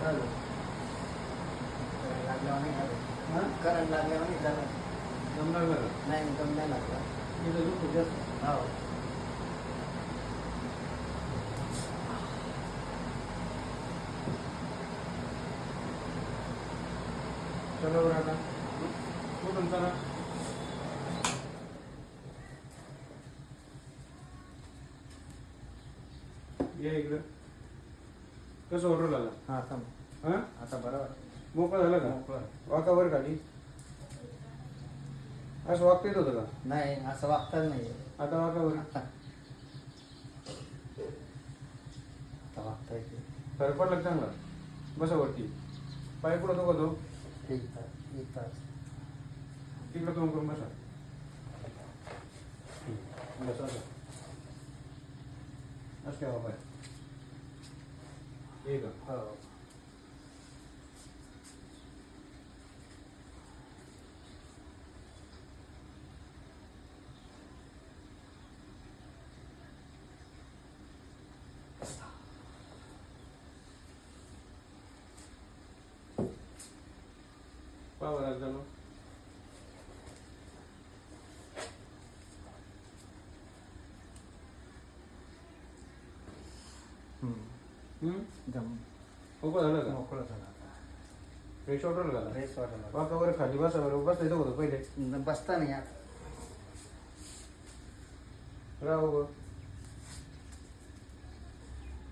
झालं लागल्यावर नाही झालं. हां करंट लागल्यावर नाही झालं. दम लागला का नाही दम नाही लागला. इथं दुखतो जास्त हो चला बरं आता कुठून चला या इकडं कसं ऑर्डर झाला हा आता हां आता बरोबर मोकळं झालं का मोकळं. वाका वर खाली असं वागता येत होतं का नाही असं वागताच नाही. आता वाका वर आता वागता येते. फरक पडला का चांगला बसा वरती पाय कुठं दुखतो एक तास एक तास तिकडं तोंड करून बसा बसा असं असं ठेवा पाय हे का हो पावा लागला मग एकदम मोकळं झालं का मोकळं झालं आता. फ्रेश ऑर्डर झाला फ्रेश वाटायला वाका वर खाली बसा बरं बसता येतं होतं पहिले लागलं. बसता नाही आता. राहू गं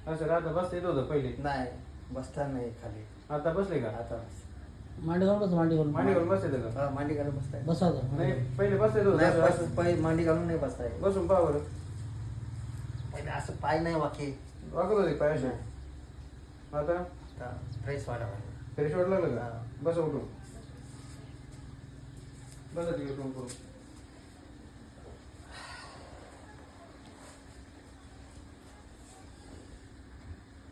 असं राहता बसता येत होतं पहिले नाही बसता नाही खाली. आता बसले का आता मांडी घालून बस मांडी घालून मांडी घालून बसता येतं का हा, मांडी घालून बसताय. बसा आता. नाही पहिले बसता येत होतं नाही असं- असं. मांडी घालून नाही बसताय. बसून पहा बरं पहिले असं पाय नाही वाके. वाकत होते पाय असे नाही. आता आता फ्रेश वाटायला लागलं. फ्रेश वाटलं लागलं का हा. बसा उठून बसा तिकडे तोंड करून